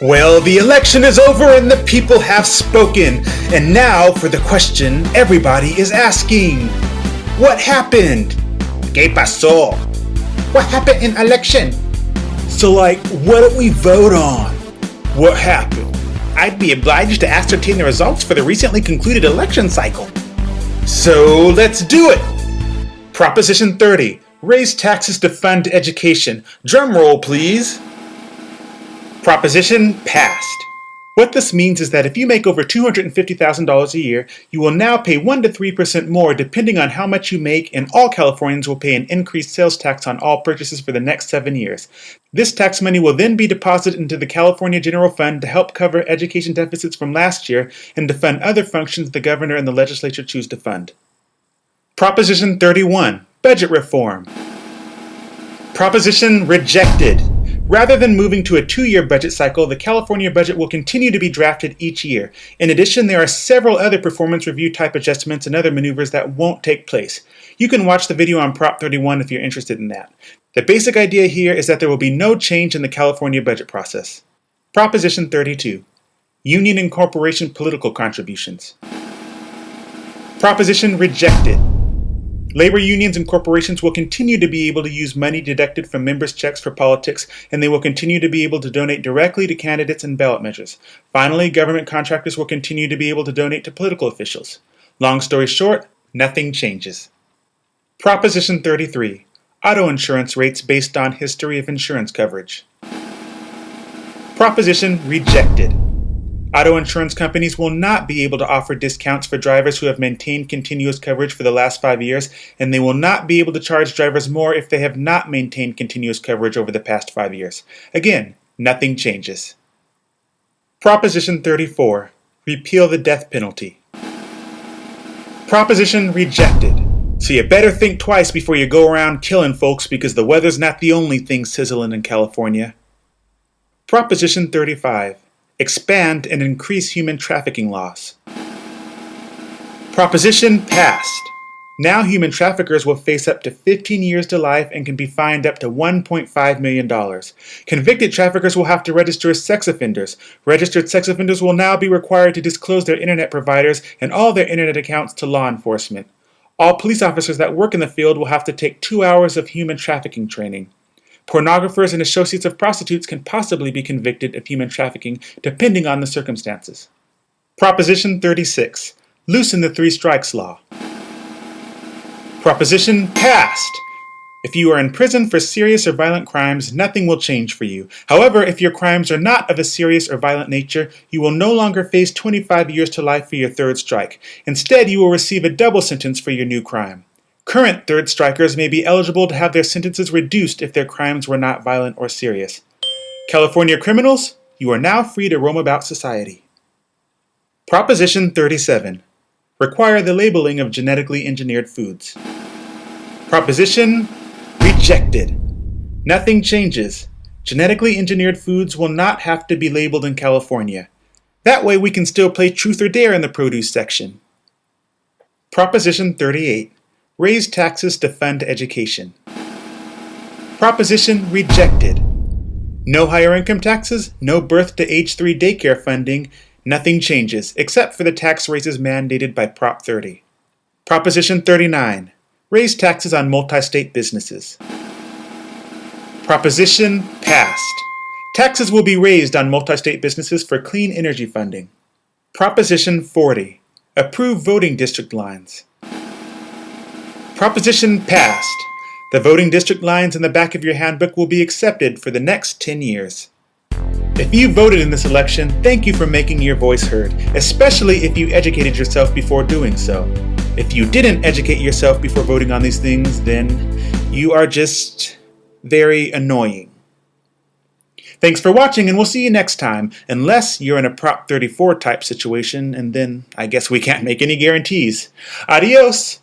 Well, the election is over and the people have spoken. And now for the question everybody is asking. What happened? ¿Qué pasó? What happened in election? So what did we vote on? What happened? I'd be obliged to ascertain the results for the recently concluded election cycle. So let's do it! Proposition 30. Raise taxes to fund education. Drum roll, please. Proposition passed. What this means is that if you make over $250,000 a year, you will now pay 1 to 3% more depending on how much you make, and all Californians will pay an increased sales tax on all purchases for the next 7 years. This tax money will then be deposited into the California General Fund to help cover education deficits from last year and to fund other functions the governor and the legislature choose to fund. Proposition 31. Budget reform. Proposition rejected. Rather than moving to a 2-year budget cycle, the California budget will continue to be drafted each year. In addition, there are several other performance review type adjustments and other maneuvers that won't take place. You can watch the video on Prop 31 if you're interested in that. The basic idea here is that there will be no change in the California budget process. Proposition 32. Union and corporation political contributions. Proposition rejected. Labor unions and corporations will continue to be able to use money deducted from members' checks for politics, and they will continue to be able to donate directly to candidates and ballot measures. Finally, government contractors will continue to be able to donate to political officials. Long story short, nothing changes. Proposition 33. Auto insurance rates based on history of insurance coverage. Proposition rejected. Auto insurance companies will not be able to offer discounts for drivers who have maintained continuous coverage for the last 5 years, and they will not be able to charge drivers more if they have not maintained continuous coverage over the past 5 years. Again, nothing changes. Proposition 34. Repeal the death penalty. Proposition rejected. So you better think twice before you go around killing folks, because the weather's not the only thing sizzling in California. Proposition 35. Expand and increase human trafficking laws. Proposition passed. Now human traffickers will face up to 15 years to life and can be fined up to $1.5 million. Convicted traffickers will have to register as sex offenders. Registered sex offenders will now be required to disclose their internet providers and all their internet accounts to law enforcement. All police officers that work in the field will have to take 2 hours of human trafficking training. Pornographers and associates of prostitutes can possibly be convicted of human trafficking depending on the circumstances. Proposition 36. Loosen the 3 strikes law. Proposition passed. If you are in prison for serious or violent crimes, nothing will change for you. However, if your crimes are not of a serious or violent nature, you will no longer face 25 years to life for your 3rd strike. Instead, you will receive a double sentence for your new crime. Current 3rd strikers may be eligible to have their sentences reduced if their crimes were not violent or serious. California criminals, you are now free to roam about society. Proposition 37. Require the labeling of genetically engineered foods. Proposition rejected. Nothing changes. Genetically engineered foods will not have to be labeled in California. That way we can still play truth or dare in the produce section. Proposition 38. Raise taxes to fund education. Proposition rejected. No higher income taxes, no birth to age 3 daycare funding, nothing changes except for the tax raises mandated by Prop 30. Proposition 39. Raise taxes on multi-state businesses. Proposition passed. Taxes will be raised on multi-state businesses for clean energy funding. Proposition 40. Approve voting district lines. Proposition passed. The voting district lines in the back of your handbook will be accepted for the next 10 years. If you voted in this election, thank you for making your voice heard, especially if you educated yourself before doing so. If you didn't educate yourself before voting on these things, then you are just very annoying. Thanks for watching, and we'll see you next time, unless you're in a Prop 34 type situation, and then I guess we can't make any guarantees. Adios!